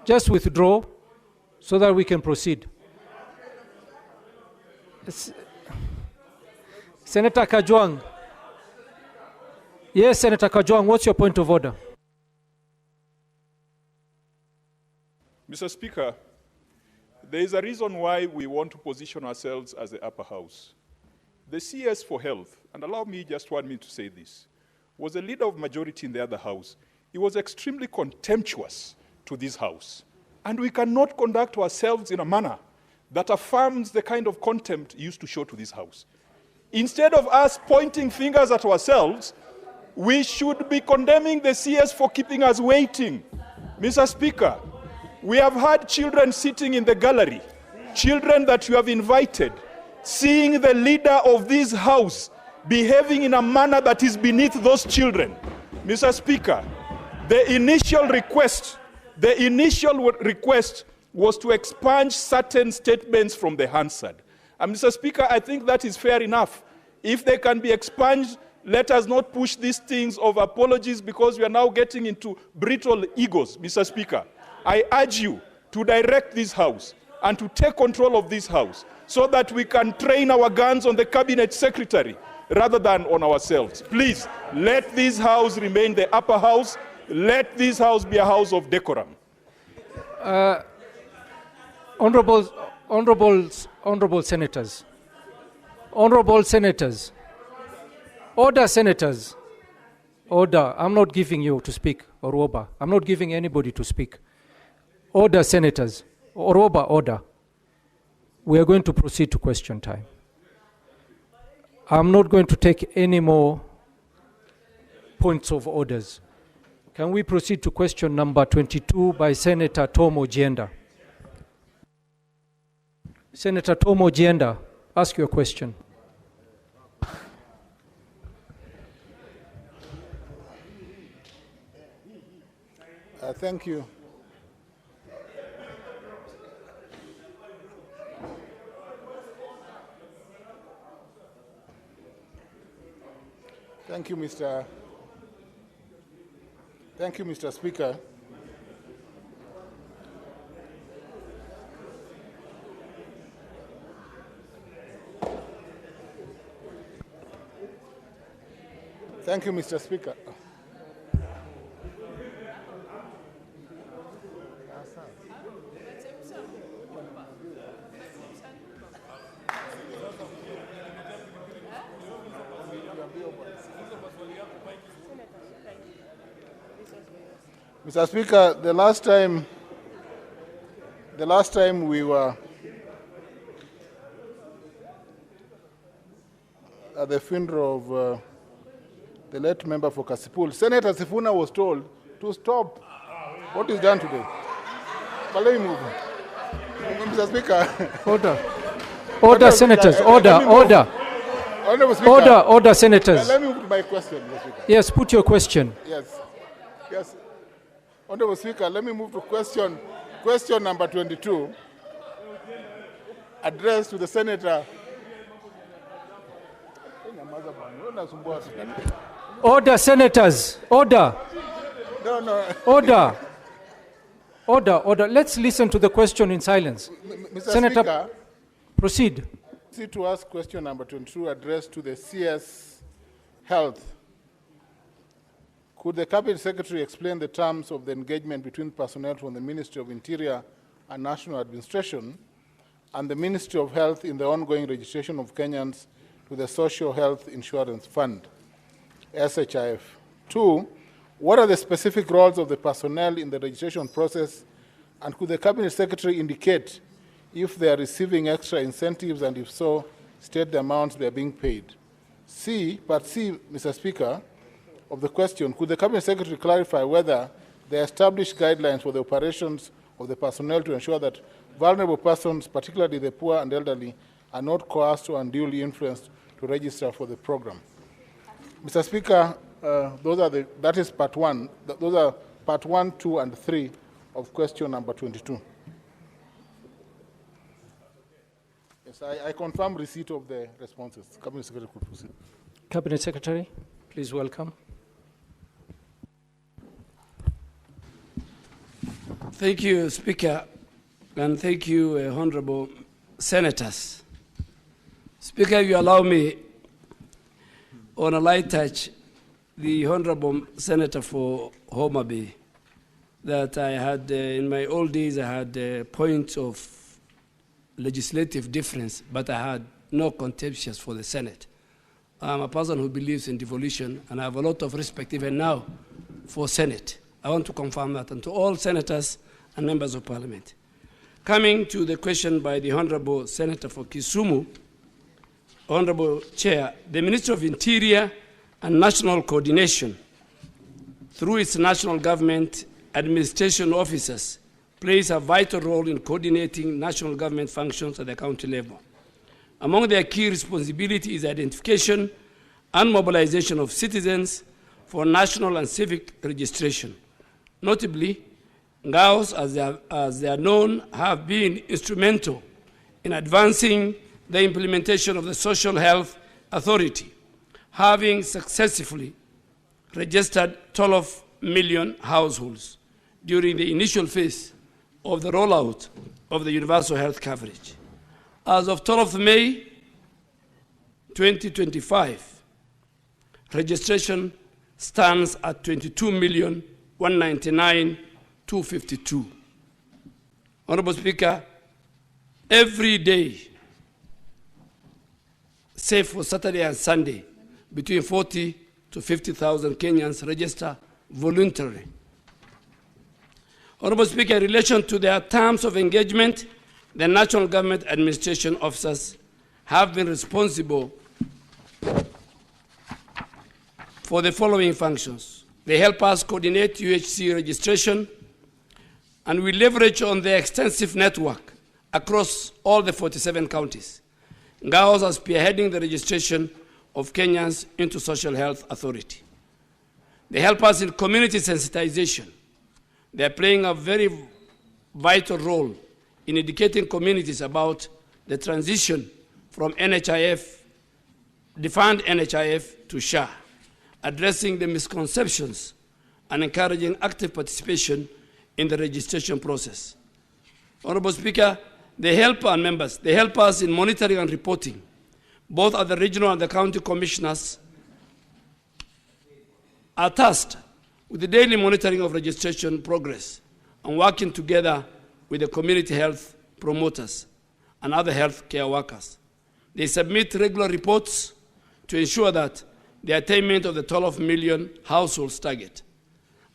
just withdraw so that we can proceed. Senator Kajwang. Yes, Senator Kajwang, what's your point of order? Mr. Speaker, there is a reason why we want to position ourselves as the upper house. The CS for Health, and allow me just 1 minute to say this, was a leader of majority in the other house. He was extremely contemptuous to this house. And we cannot conduct ourselves in a manner that affirms the kind of contempt he used to show to this house. Instead of us pointing fingers at ourselves, we should be condemning the CS for keeping us waiting. Mr. Speaker, we have had children sitting in the gallery, children that you have invited, seeing the leader of this house behaving in a manner that is beneath those children. Mr. Speaker, the initial request was to expunge certain statements from the Hansard. And Mr. Speaker, I think that is fair enough. If they can be expunged, let us not push these things of apologies because we are now getting into brittle egos, Mr. Speaker. I urge you to direct this house and to take control of this house so that we can train our guns on the cabinet secretary rather than on ourselves. Please, let this house remain the upper house. Let this house be a house of decorum. Honorable senators. Honorable senators. Order, senators. Order. I'm not giving you to speak, Oroba. I'm not giving anybody to speak. Order, senators. Oroba, order. We are going to proceed to question time. I'm not going to take any more points of orders. Can we proceed to question number 22 by Senator Tom Ojienda? Senator Tom Ojienda, ask your question. Thank you. Thank you, Mr. Speaker. Thank you, Mr. Speaker. Mr. Speaker, the last time we were at the funeral of the late member for Kasipul, Senator Sifuna was told to stop what is done today. But let me move. Mr. Speaker. Order. Order, senators. Order. Order, senators. Let me move to my question, Mr. Speaker. Yes, put your question. Yes. Honorable Speaker, let me move to question number 22, addressed to the Senator. Order, senators. Order. No. Order. Let's listen to the question in silence. Mr. Senator, Speaker, proceed. to ask question number 22, addressed to the CS Health. Could the Cabinet Secretary explain the terms of the engagement between personnel from the Ministry of Interior and National Administration and the Ministry of Health in the ongoing registration of Kenyans to the Social Health Insurance Fund, SHIF? 2, what are the specific roles of the personnel in the registration process, and could the Cabinet Secretary indicate if they are receiving extra incentives, and if so, state the amounts they are being paid? Part C, Mr. Speaker, of the question, could the Cabinet Secretary clarify whether the established guidelines for the operations of the personnel to ensure that vulnerable persons, particularly the poor and elderly, are not coerced or unduly influenced to register for the program? Mr. Speaker, that is part 1. Those are part 1, 2, and 3 of question number 22. Yes, I confirm receipt of the responses. Cabinet Secretary could proceed. Cabinet Secretary, please welcome. Thank you, Speaker, and thank you, Honorable Senators. Speaker, if you allow me, on a light touch, the Honorable Senator for Homa Bay, that I had, in my old days, I had points of legislative difference, but I had no contemptuous for the Senate. I'm a person who believes in devolution, and I have a lot of respect even now for Senate. I want to confirm that, and to all senators and members of parliament. Coming to the question by the Honorable Senator for Kisumu, Honorable Chair, the Ministry of Interior and National Coordination, through its national government administration officers, plays a vital role in coordinating national government functions at the county level. Among their key responsibilities is identification and mobilization of citizens for national and civic registration. Notably, Ngaos, as they are known, have been instrumental in advancing the implementation of the Social Health Authority, having successfully registered 12 million households during the initial phase of the rollout of the universal health coverage. As of 12th May 2025, registration stands at 22,199,252. Honorable Speaker, every day, save for Saturday and Sunday, between 40 to 50,000 Kenyans register voluntarily. Honorable Speaker, in relation to their terms of engagement, the national government administration officers have been responsible for the following functions. They help us coordinate UHC registration, and we leverage on their extensive network across all the 47 counties. Ngaos are spearheading the registration of Kenyans into Social Health Authority. They help us in community sensitization. They are playing a very vital role in educating communities about the transition from NHIF, defined NHIF, to SHA, addressing the misconceptions and encouraging active participation in the registration process. Honorable Speaker, they help our members. They help us in monitoring and reporting. Both at the regional and the county commissioners are tasked with the daily monitoring of registration progress and working together with the community health promoters and other health care workers. They submit regular reports to ensure that the attainment of the 12 million households target.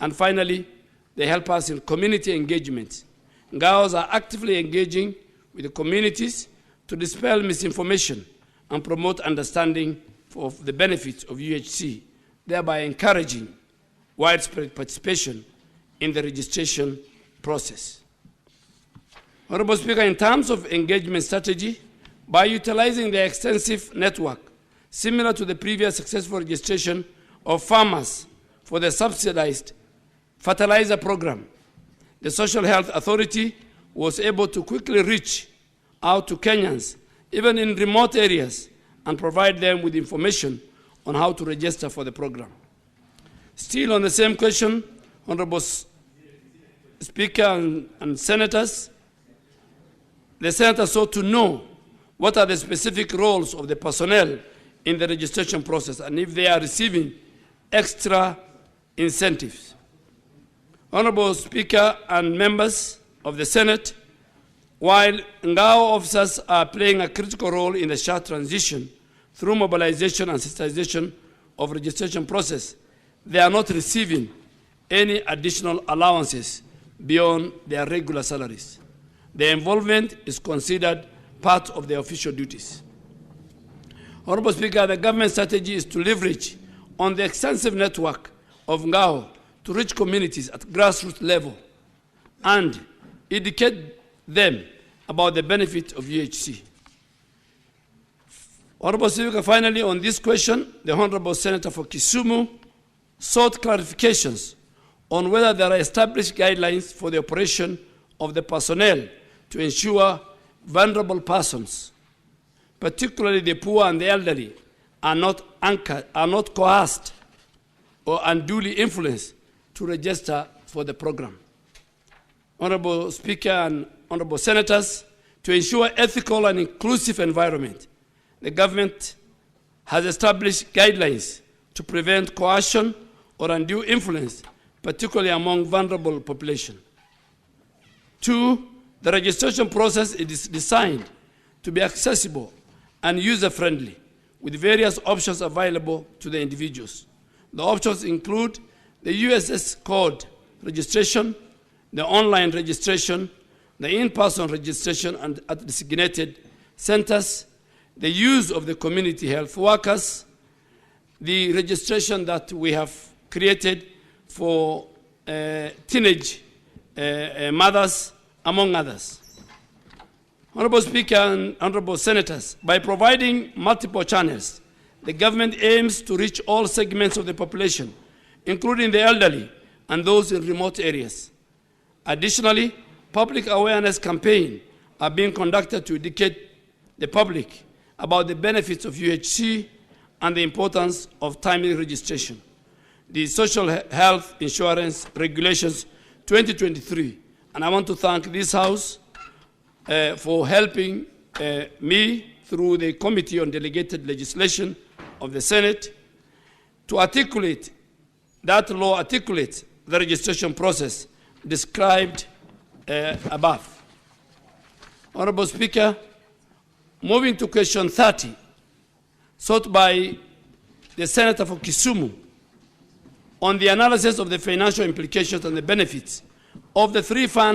And finally, they help us in community engagement. Ngaos are actively engaging with the communities to dispel misinformation and promote understanding of the benefits of UHC, thereby encouraging widespread participation in the registration process. Honorable Speaker, in terms of engagement strategy, by utilizing the extensive network, similar to the previous successful registration of farmers for the subsidized fertilizer program, the Social Health Authority was able to quickly reach out to Kenyans, even in remote areas, and provide them with information on how to register for the program. Still on the same question, Honorable Speaker and Senators, the Senators sought to know what are the specific roles of the personnel in the registration process and if they are receiving extra incentives. Honorable Speaker and members of the Senate, while Ngao officers are playing a critical role in the SHA transition through mobilization and sensitization of registration process, they are not receiving any additional allowances beyond their regular salaries. Their involvement is considered part of their official duties. Honorable Speaker, the government strategy is to leverage on the extensive network of Ngao to reach communities at grassroots level and educate them about the benefit of UHC. Honorable Speaker, finally on this question, the Honorable Senator for Kisumu sought clarifications on whether there are established guidelines for the operation of the personnel to ensure vulnerable persons, particularly the poor and the elderly, are not coerced or unduly influenced to register for the program. Honorable Speaker and Honorable Senators, to ensure ethical and inclusive environment, the government has established guidelines to prevent coercion or undue influence, particularly among vulnerable population. 2, the registration process is designed to be accessible and user-friendly, with various options available to the individuals. The options include the USS code registration, the online registration, the in-person registration and at designated centers, the use of the community health workers, the registration that we have created for teenage mothers, among others. Honorable Speaker and Honorable Senators, by providing multiple channels, the government aims to reach all segments of the population, including the elderly and those in remote areas. Additionally, public awareness campaigns are being conducted to educate the public about the benefits of UHC and the importance of timely registration. The Social Health Insurance Regulations 2023, and I want to thank this House for helping me through the Committee on Delegated Legislation of the Senate to articulate, that law articulates the registration process described above. Honorable Speaker, moving to question 30, sought by the Senator for Kisumu on the analysis of the financial implications and the benefits of the 3 funds